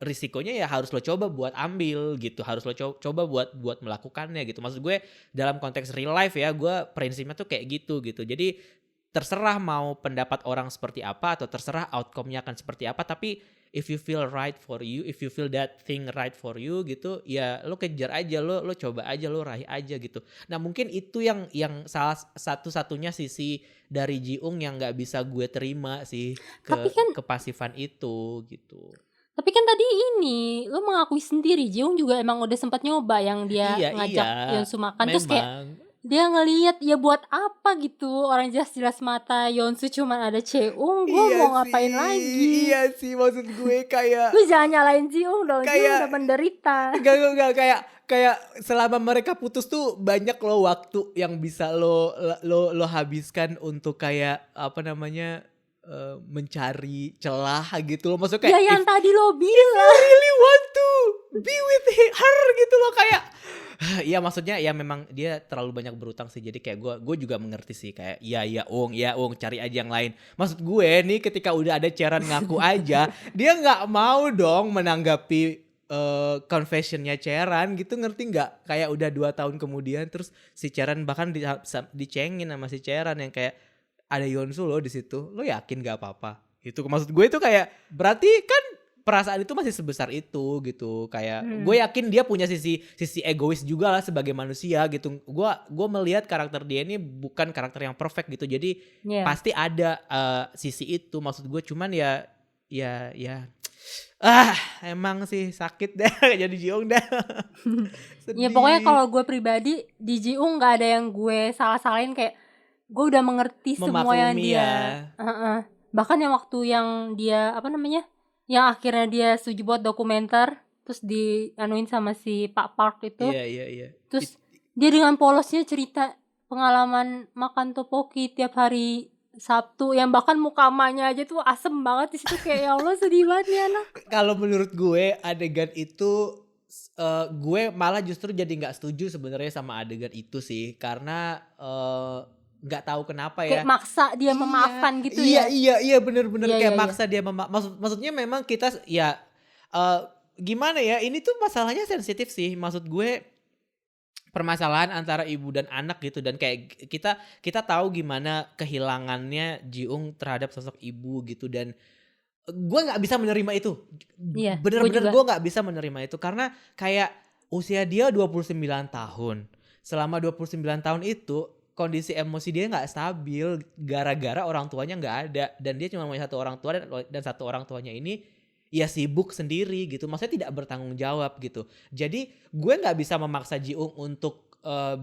risikonya ya harus lo coba buat ambil gitu, harus lo coba buat melakukannya gitu. Maksud gue dalam konteks real life ya, gue prinsipnya tuh kayak gitu. Jadi terserah mau pendapat orang seperti apa atau terserah outcome-nya akan seperti apa, tapi if you feel right for you, if you feel that thing right for you gitu, ya lo kejar aja, lo coba aja, lo raih aja gitu. Nah mungkin itu yang salah satu-satunya sisi dari Jiung yang nggak bisa gue terima sih, kepasifan itu gitu. Tapi kan tadi ini lo mengakui sendiri Jiung juga emang udah sempat nyoba yang dia ngajak Yeonsu makan, terus kayak dia ngelihat ya buat apa gitu, orang jelas-jelas mata Yeonsu cuman ada Cheung, gue mau ngapain lagi? Iya sih, maksud gue kayak lu jangan nyalain Jiung dong, Jiung udah menderita. Enggak, kayak selama mereka putus tuh banyak lo waktu yang bisa lo habiskan untuk kayak mencari celah gitu loh. Maksudnya kayak yang tadi lo bilang, I really want to be with her gitu loh, kayak ya maksudnya ya memang dia terlalu banyak berutang sih. Jadi kayak gue juga mengerti sih, kayak ya Ung cari aja yang lain. Maksud gue nih ketika udah ada Cheran ngaku aja dia nggak mau dong menanggapi confessionnya Cheran gitu, ngerti nggak? Kayak udah 2 tahun kemudian terus si Cheran bahkan dicengin sama si Cheran yang kayak ada Yeonsu loh di situ, lo yakin gak apa-apa? Itu maksud gue itu kayak berarti kan perasaan itu masih sebesar itu gitu. Kayak gue yakin dia punya sisi egois juga lah sebagai manusia gitu. Gue melihat karakter dia ini bukan karakter yang perfect gitu. Jadi pasti ada sisi itu. Maksud gue cuman ya emang sih sakit deh jadi Jiung dah. Ya pokoknya kalau gue pribadi di Jiung gak ada yang gue salah-salahin, kayak gue udah mengerti semua yang dia bahkan yang waktu yang dia yang akhirnya dia setuju buat dokumenter terus dianuin sama si Pak Park itu. Iya. Terus dia dengan polosnya cerita pengalaman makan topoki tiap hari Sabtu, yang bahkan muka emaknya aja tuh asem banget di situ, kayak ya Allah sedih banget nih anak. Kalau menurut gue adegan itu gue malah justru jadi nggak setuju sebenarnya sama adegan itu sih, karena nggak tahu kenapa ya, kayak maksa dia memaafkan gitu. Iya bener kayak maksa dia maksudnya memang kita ya gimana ya, ini tuh masalahnya sensitif sih. Maksud gue permasalahan antara ibu dan anak gitu, dan kayak kita tahu gimana kehilangannya Ji-ung terhadap sosok ibu gitu, dan gue nggak bisa menerima itu. Iya, Bener-bener gue nggak bisa menerima itu karena kayak usia dia 29 tahun. Selama 29 tahun itu kondisi emosi dia nggak stabil gara-gara orang tuanya nggak ada, dan dia cuma punya satu orang tua, dan satu orang tuanya ini ya sibuk sendiri gitu, maksudnya tidak bertanggung jawab gitu. Jadi gue nggak bisa memaksa Ji-ung untuk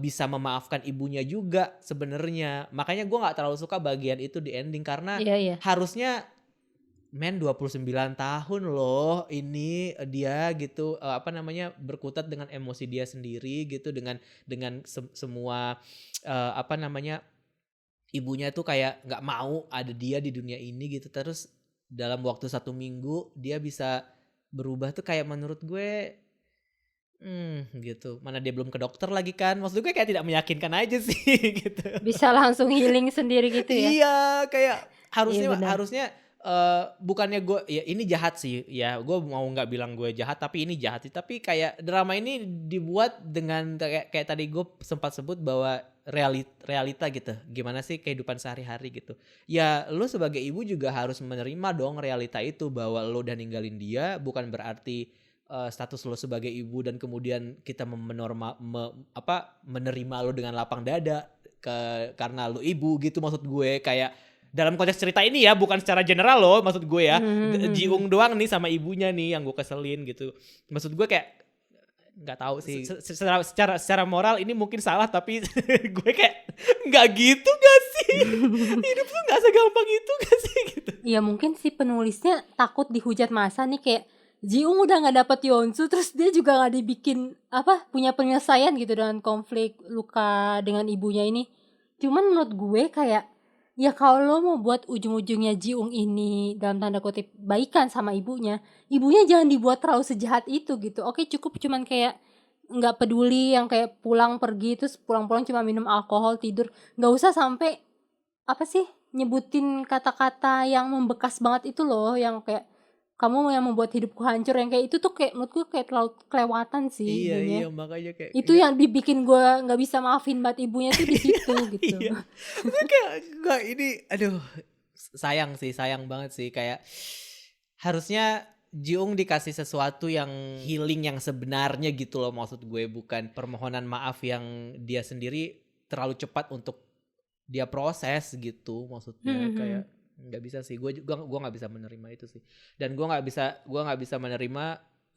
bisa memaafkan ibunya juga sebenarnya. Makanya gue nggak terlalu suka bagian itu di ending karena harusnya 29 tahun loh ini dia gitu, berkutat dengan emosi dia sendiri gitu, dengan semua ibunya tuh kayak nggak mau ada dia di dunia ini gitu. Terus dalam waktu 1 minggu dia bisa berubah tuh kayak menurut gue gitu. Mana dia belum ke dokter lagi kan, maksud gue kayak tidak meyakinkan aja sih gitu. Bisa langsung healing sendiri gitu ya. Iya, kayak harusnya bukannya gue ya ini jahat sih ya, gue mau nggak bilang gue jahat tapi ini jahat sih, tapi kayak drama ini dibuat dengan kayak tadi gue sempat sebut bahwa realita gitu, gimana sih kehidupan sehari-hari gitu ya. Lo sebagai ibu juga harus menerima dong realita itu, bahwa lo udah ninggalin dia bukan berarti status lo sebagai ibu dan kemudian kita menerima lo dengan lapang dada karena lo ibu gitu. Maksud gue kayak dalam konteks cerita ini ya, bukan secara general loh, maksud gue ya. Ji-ung doang nih sama ibunya nih yang gue keselin gitu. Maksud gue kayak nggak tahu sih, secara moral ini mungkin salah, tapi gue kayak nggak gitu gak sih? Hidup tuh nggak segampang itu gak sih gitu. Iya, mungkin si penulisnya takut dihujat masa nih, kayak Ji-ung udah nggak dapet Yeonsu, terus dia juga nggak dibikin punya penyelesaian gitu dengan konflik luka dengan ibunya ini. Cuman menurut gue kayak ya kalau lo mau buat ujung-ujungnya Ji-ung ini dalam tanda kutip baikan sama ibunya jangan dibuat terlalu sejahat itu gitu. Oke, cukup cuman kayak nggak peduli yang kayak pulang pergi terus pulang-pulang cuma minum alkohol tidur. Nggak usah sampai nyebutin kata-kata yang membekas banget itu loh, yang kayak kamu yang membuat hidupku hancur, yang kayak itu tuh kayak menurutku kayak terlalu kelewatan sih. Iya makanya kayak itu yang dibikin gue nggak bisa maafin banget ibunya tuh di situ gitu. Iya. Kayak nggak ini, aduh sayang banget sih, kayak harusnya Ji-ung dikasih sesuatu yang healing yang sebenarnya gitu loh. Maksud gue bukan permohonan maaf yang dia sendiri terlalu cepat untuk dia proses gitu. Maksudnya kayak nggak bisa sih, gue nggak bisa menerima itu sih. Dan gue nggak bisa menerima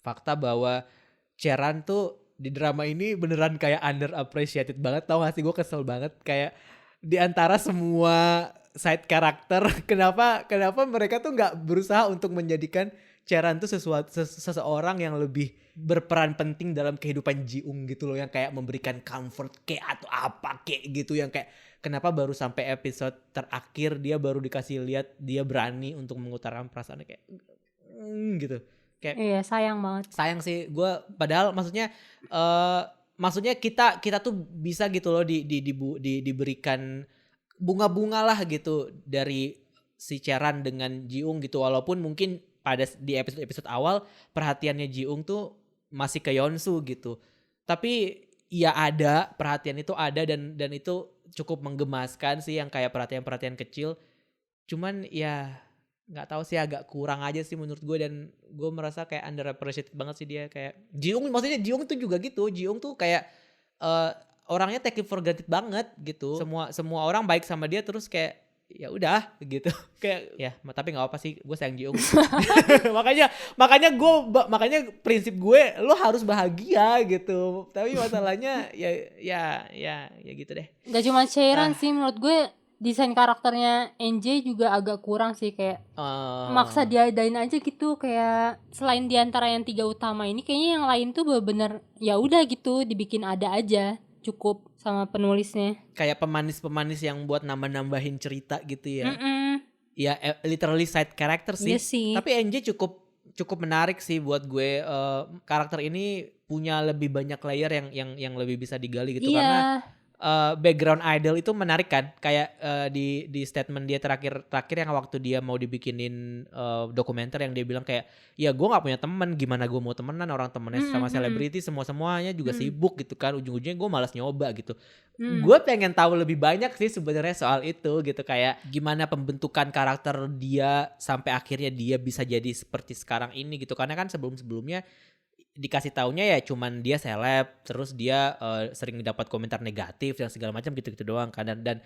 fakta bahwa Chaeran tuh di drama ini beneran kayak underappreciated banget. Tau gak sih, gue kesel banget kayak di antara semua side karakter kenapa mereka tuh nggak berusaha untuk menjadikan Chaeran tuh seseorang yang lebih berperan penting dalam kehidupan Ji-ung gitu loh, yang kayak memberikan comfort kayak atau apa kayak gitu, yang kayak kenapa baru sampai episode terakhir dia baru dikasih lihat dia berani untuk mengutarakan perasaannya kayak gitu. Kayak iya, sayang banget. Sayang sih gue, padahal maksudnya kita tuh bisa gitu loh diberikan bunga-bunga lah gitu dari si Chaeran dengan Ji-ung gitu, walaupun mungkin di episode awal perhatiannya Ji-ung tuh masih ke Yeonsu gitu, tapi ya ada perhatian itu ada, dan itu cukup menggemaskan sih, yang kayak perhatian kecil. Cuman ya nggak tahu sih, agak kurang aja sih menurut gue, dan gue merasa kayak underappreciated banget sih dia. Kayak Ji-ung, maksudnya Ji-ung tuh juga gitu. Ji-ung tuh kayak orangnya take it for granted banget gitu. Semua orang baik sama dia, terus kayak ya udah gitu. Kayak ya, tapi nggak apa sih, gue sayang Ji-ung. makanya prinsip gue, lo harus bahagia gitu. Tapi masalahnya ya gitu deh. Gak cuma Chaeran sih, menurut gue desain karakternya NJ juga agak kurang sih, kayak maksa diadain aja gitu. Kayak selain diantara yang 3 utama ini, kayaknya yang lain tuh bener-bener ya udah gitu, dibikin ada aja cukup sama penulisnya. Kayak pemanis yang buat nambah-nambahin cerita gitu ya. Ya literally side character sih. Iya sih. Tapi NJ cukup menarik sih buat gue. Karakter ini punya lebih banyak layer yang lebih bisa digali gitu. Iya. Karena background idol itu menarik kan, kayak di statement dia terakhir yang waktu dia mau dibikinin dokumenter yang dia bilang kayak ya gue nggak punya teman, gimana gue mau temenan, orang temennya sama selebriti semuanya juga sibuk gitu kan, ujung-ujungnya gue malas nyoba gitu. Gue pengen tahu lebih banyak sih sebenarnya soal itu gitu, kayak gimana pembentukan karakter dia sampai akhirnya dia bisa jadi seperti sekarang ini gitu, karena kan sebelumnya dikasih taunya ya cuman dia seleb, terus dia sering dapat komentar negatif dan segala macam gitu-gitu doang kan, dan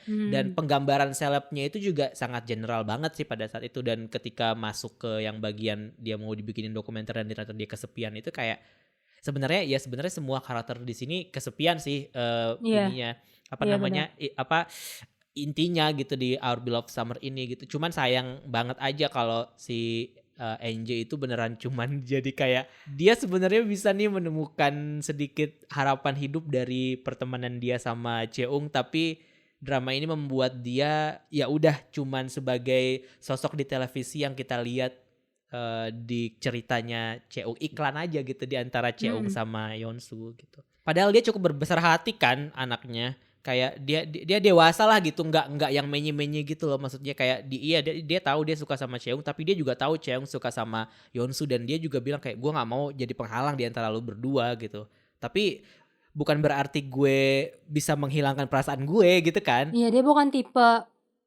penggambaran selebnya itu juga sangat general banget sih pada saat itu. Dan ketika masuk ke yang bagian dia mau dibikinin dokumenter dan ternyata dia kesepian, itu kayak sebenarnya semua karakter di sini kesepian sih ininya intinya gitu di Our Beloved Summer ini gitu. Cuman sayang banget aja kalau si NJ itu beneran cuman jadi kayak dia sebenarnya bisa nih menemukan sedikit harapan hidup dari pertemanan dia sama Cheung, tapi drama ini membuat dia ya udah cuman sebagai sosok di televisi yang kita lihat di ceritanya Cheung, iklan aja gitu di antara Cheung sama Yeonsu gitu. Padahal dia cukup berbesar hati kan anaknya. Kayak dia dewasa lah gitu, nggak yang menye-menye gitu loh, maksudnya kayak dia tahu dia suka sama Cheung, tapi dia juga tahu Cheung suka sama Yeonsu, dan dia juga bilang kayak gue nggak mau jadi penghalang di antara lu berdua gitu. Tapi bukan berarti gue bisa menghilangkan perasaan gue gitu kan. Iya, dia bukan tipe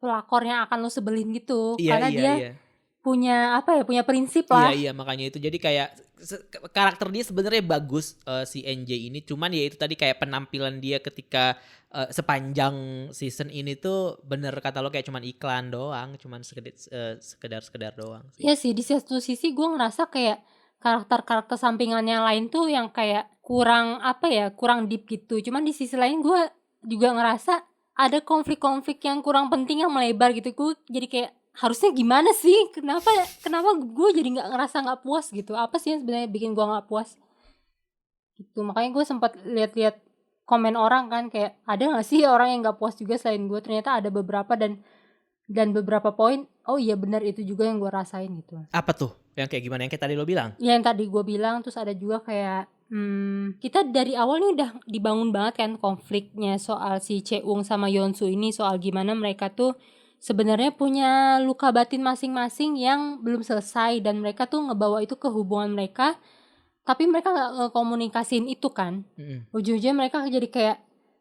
pelakor yang akan lo sebelin gitu, karena dia punya punya prinsip lah. Iya makanya itu jadi kayak karakter dia sebenarnya bagus si NJ ini, cuman ya itu tadi kayak penampilan dia ketika sepanjang season ini tuh bener kata lo kayak cuman iklan doang, cuman sekedar doang sih. Iya sih, di satu sisi gue ngerasa kayak karakter sampingannya lain tuh yang kayak kurang kurang deep gitu. Cuman di sisi lain gue juga ngerasa ada konflik-konflik yang kurang penting yang melebar gitu. Gue jadi kayak harusnya gimana sih? Kenapa gue jadi ngerasa nggak puas gitu? Apa sih yang sebenarnya bikin gue nggak puas? Gitu. Makanya gue sempat lihat komen orang kan, kayak ada nggak sih orang yang nggak puas juga selain gue? Ternyata ada beberapa dan beberapa poin. Oh iya benar, itu juga yang gue rasain gitu. Apa tuh? Yang kayak gimana? Yang kayak tadi lo bilang? Ya, yang tadi gue bilang. Terus ada juga kayak kita dari awal nih udah dibangun banget kan konfliknya soal si Cheung sama Yeonsu ini, soal gimana mereka tuh sebenarnya punya luka batin masing-masing yang belum selesai, dan mereka tuh ngebawa itu ke hubungan mereka, tapi mereka nggak ngekomunikasiin itu kan. Ujung-ujungnya mereka jadi kayak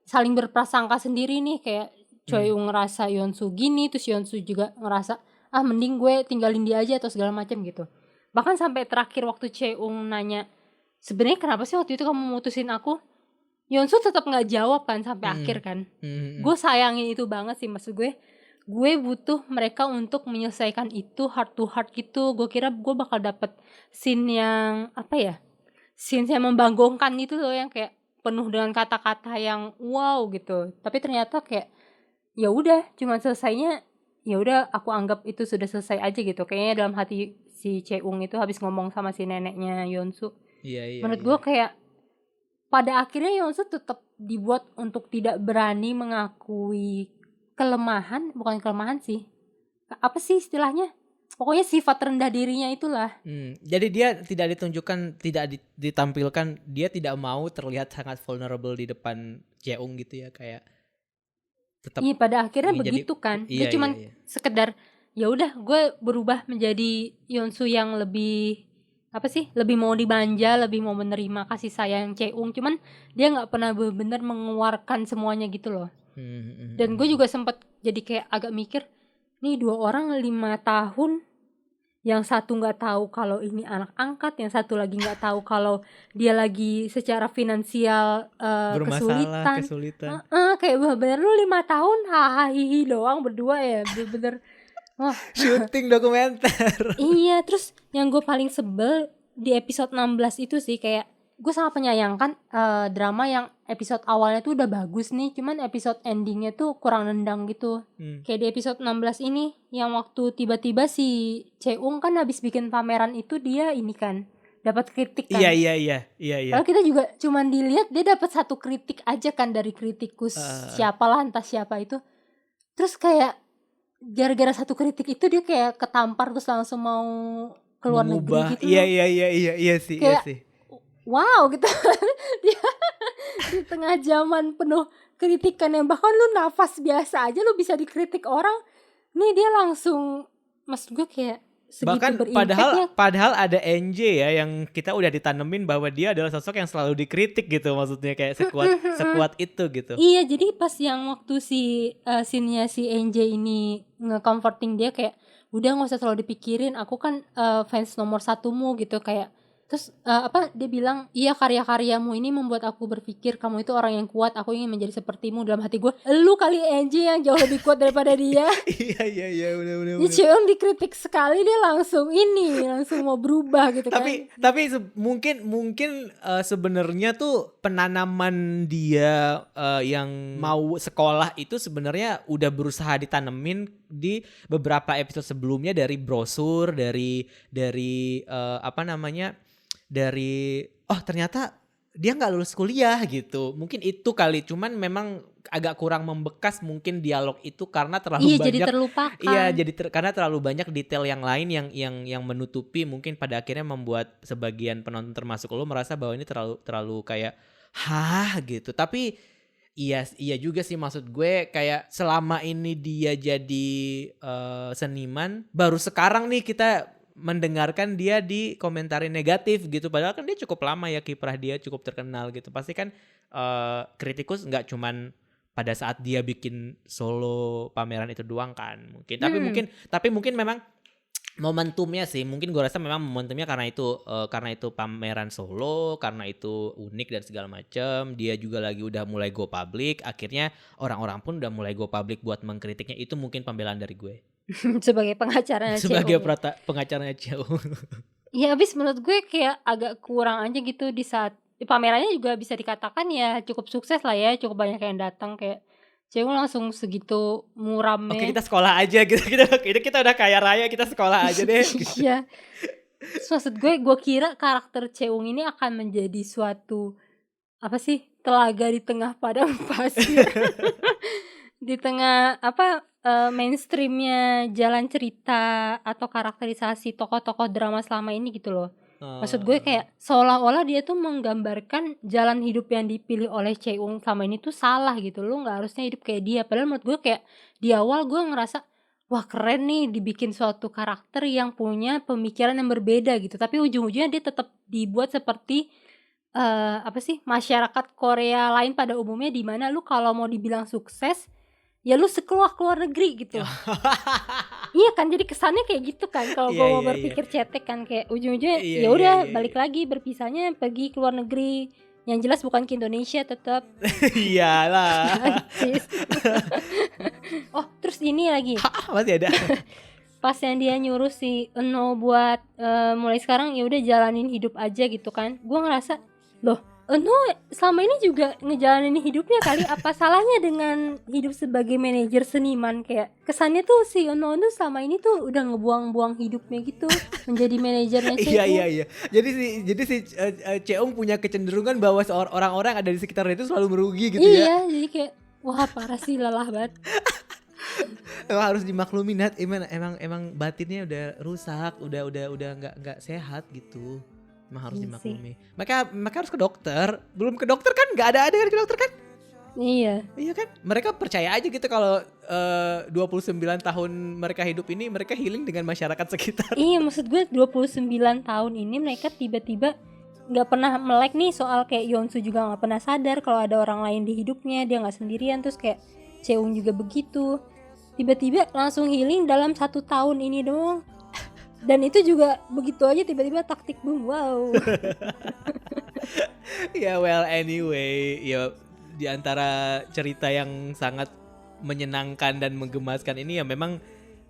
saling berprasangka sendiri nih, kayak Cheung ngerasa Yeonsu gini, terus Yeonsu juga ngerasa mending gue tinggalin dia aja atau segala macam gitu. Bahkan sampai terakhir waktu Cheung nanya, sebenarnya kenapa sih waktu itu kamu mutusin aku? Yeonsu tetap nggak jawab kan sampai akhir kan. Gue sayangin itu banget sih, maksud gue butuh mereka untuk menyelesaikan itu heart to heart gitu. Gue kira gue bakal dapet scene yang scene yang membanggongkan itu loh, yang kayak penuh dengan kata-kata yang wow gitu. Tapi ternyata kayak ya udah, cuma selesainya ya udah, aku anggap itu sudah selesai aja gitu. Kayaknya dalam hati si Cheung itu habis ngomong sama si neneknya Yeonsu. Menurut gue kayak pada akhirnya Yeonsu tetap dibuat untuk tidak berani mengakui bukan kelemahan sih, apa sih istilahnya, pokoknya sifat rendah dirinya itulah. Jadi dia tidak ditunjukkan, tidak ditampilkan, dia tidak mau terlihat sangat vulnerable di depan Cheung gitu ya, kayak tetap. Iya, pada akhirnya begitu kan. Dia cuman sekedar ya udah, gue berubah menjadi Yeonsu yang lebih lebih mau dimanja, lebih mau menerima kasih sayang Cheung. Cuman dia nggak pernah benar-benar mengeluarkan semuanya gitu loh. Dan gue juga sempat jadi kayak agak mikir, nih 2 orang 5 tahun, yang satu nggak tahu kalau ini anak angkat, yang satu lagi nggak tahu kalau dia lagi secara finansial kesulitan. Kayak bener-bener lu 5 tahun hahaha doang berdua ya, bener-bener syuting dokumenter. Iya, terus yang gue paling sebel di episode 16 itu sih, kayak gue sangat menyayangkan drama yang episode awalnya tuh udah bagus nih, cuman episode endingnya tuh kurang nendang gitu. Kayak di episode 16 ini, yang waktu tiba-tiba si Cheung kan habis bikin pameran itu, dia ini kan dapat kritik kan. Iya. Kalau kita juga cuman dilihat dia dapat 1 kritik aja kan dari kritikus siapalah, entah siapa itu. Terus kayak gara-gara 1 kritik itu dia kayak ketampar, terus langsung mau keluar negeri gitu. Iya sih. Wow gitu. Dia di tengah zaman penuh kritikan yang bahkan lu nafas biasa aja lu bisa dikritik orang, nih dia langsung, maksud gue kayak segitu bahkan berimpaknya. padahal ada NJ ya yang kita udah ditanemin bahwa dia adalah sosok yang selalu dikritik gitu, maksudnya kayak sekuat itu gitu. Iya, jadi pas yang waktu scene-nya si NJ ini nge-comforting dia kayak udah gak usah terlalu dipikirin, aku kan fans nomor satumu gitu, kayak terus dia bilang, iya karya-karyamu ini membuat aku berpikir kamu itu orang yang kuat, aku ingin menjadi sepertimu. Dalam hati gue, lu kali NJ yang jauh lebih kuat daripada dia. Iya benar. Ya Cheung dikritik sekali dia langsung mau berubah gitu kan. Tapi mungkin sebenarnya tuh penanaman dia yang mau sekolah itu sebenarnya udah berusaha ditanemin di beberapa episode sebelumnya, dari brosur, dari ternyata dia nggak lulus kuliah gitu. Mungkin itu kali, cuman memang agak kurang membekas mungkin dialog itu karena terlalu banyak. Jadi terlupakan. Iya, karena terlalu banyak detail yang lain yang menutupi, mungkin pada akhirnya membuat sebagian penonton termasuk lo merasa bahwa ini terlalu kayak gitu. Tapi iya juga sih, maksud gue kayak selama ini dia jadi seniman, baru sekarang nih kita mendengarkan dia di komentari negatif gitu, padahal kan dia cukup lama ya kiprah dia cukup terkenal gitu. Pasti kan kritikus nggak cuman pada saat dia bikin solo pameran itu doang kan mungkin. Tapi mungkin memang momentumnya sih, mungkin gue rasa memang momentumnya karena itu pameran solo, karena itu unik dan segala macam. Dia juga lagi udah mulai go public, akhirnya orang-orang pun udah mulai go public buat mengkritiknya. Itu mungkin pembelaan dari gue sebagai pengacaranya Cheung. Ya habis menurut gue kayak agak kurang aja gitu di saat pamerannya juga bisa dikatakan ya cukup sukses lah ya, cukup banyak yang datang, kayak Cheung langsung segitu muramnya. Oke, kita sekolah aja gitu. Kita udah kaya raya, kita sekolah aja deh. Iya. Maksud gue kira karakter Cheung ini akan menjadi suatu telaga di tengah padang pasir. Di tengah mainstreamnya jalan cerita atau karakterisasi tokoh-tokoh drama selama ini gitu loh. Maksud gue kayak seolah-olah dia tuh menggambarkan jalan hidup yang dipilih oleh Cheung selama ini tuh salah gitu. Lu gak harusnya hidup kayak dia. Padahal menurut gue kayak di awal gue ngerasa wah keren nih dibikin suatu karakter yang punya pemikiran yang berbeda gitu. Tapi ujung-ujungnya dia tetap dibuat seperti masyarakat Korea lain pada umumnya, di mana lu kalau mau dibilang sukses ya lu keluar negeri gitu. Iya kan, jadi kesannya kayak gitu kan kalau gue mau berpikir cetek kan, kayak ujung-ujungnya ya udah balik lagi berpisahnya pergi ke luar negeri, yang jelas bukan ke Indonesia tetap. Iyalah. Oh terus ini lagi masih ada pas yang dia nyuruh si Eno buat mulai sekarang ya udah jalanin hidup aja gitu kan. Gue ngerasa loh, Eno selama ini juga ngejalanin hidupnya kali, apa salahnya dengan hidup sebagai manajer seniman? Kayak kesannya tuh si Eno tuh selama ini tuh udah ngebuang-buang hidupnya gitu menjadi manajernya Cheung. Iya. Jadi si Cheung punya kecenderungan bahwa orang-orang ada di sekitarnya itu selalu merugi gitu ya. Iya, jadi kayak wah parah sih, lelah banget. Emang harus dimaklumi, Nat. Emang batinnya udah rusak, udah nggak sehat gitu. Emang harus dimaklumi. Mereka harus ke dokter. Belum ke dokter kan? Nggak ada kan ke dokter kan? Iya kan? Mereka percaya aja gitu kalau 29 tahun mereka hidup ini mereka healing dengan masyarakat sekitar. Iya, maksud gue 29 tahun ini mereka tiba-tiba nggak pernah melek nih soal kayak Yeonsu juga nggak pernah sadar kalau ada orang lain di hidupnya, dia nggak sendirian. Terus kayak Cheung juga begitu, tiba-tiba langsung healing dalam 1 tahun ini doang. Dan itu juga begitu aja tiba-tiba taktik boom. Wow. Ya well anyway, ya di antara cerita yang sangat menyenangkan dan menggemaskan ini ya memang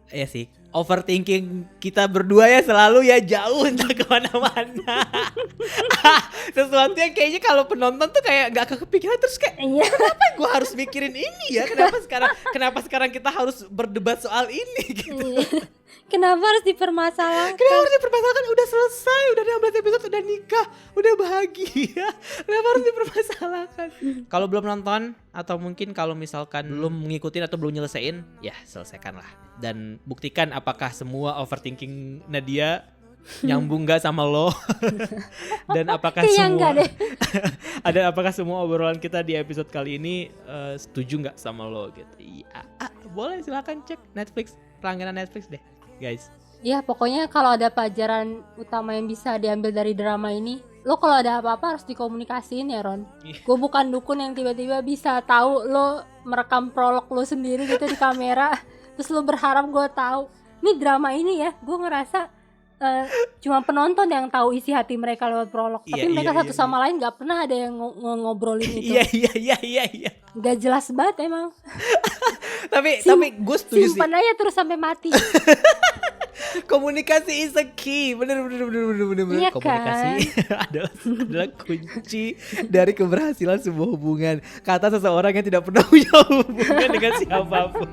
ya sih overthinking kita berdua ya selalu ya jauh entah kemana-mana. Sesuatu yang kayaknya kalau penonton tuh kayak gak kepikiran, terus kayak kenapa gue harus mikirin ini ya, kenapa sekarang kita harus berdebat soal ini gitu. Kenapa harus dipermasalahkan? Udah selesai, udah 16 episode, udah nikah, udah bahagia. Kenapa harus dipermasalahkan? Kalau belum nonton atau mungkin kalau misalkan belum ngikutin atau belum nyelesain, ya selesaikanlah dan buktikan apakah semua overthinking Nadia nyambung nggak sama lo? Dan apakah semua obrolan kita di episode kali ini setuju nggak sama lo gitu? Iya, boleh silakan cek Netflix, langganan Netflix deh, guys. Ya pokoknya kalau ada pelajaran utama yang bisa diambil dari drama ini, lo kalau ada apa-apa harus dikomunikasiin ya Ron. Gue bukan dukun yang tiba-tiba bisa tahu lo merekam prolog lo sendiri gitu di kamera, terus lo berharap gue tahu. Ini drama ini ya, gue ngerasa cuma penonton yang tahu isi hati mereka lewat prolog. Tapi mereka satu sama lain gak pernah ada yang ngobrolin itu. Iya. Gak jelas banget emang. tapi gue setuju sih. Simpan aja terus sampai mati. Komunikasi is a key. Bener. Iya Komunikasi kan? adalah kunci dari keberhasilan sebuah hubungan. Kata seseorang yang tidak pernah punya hubungan dengan siapapun.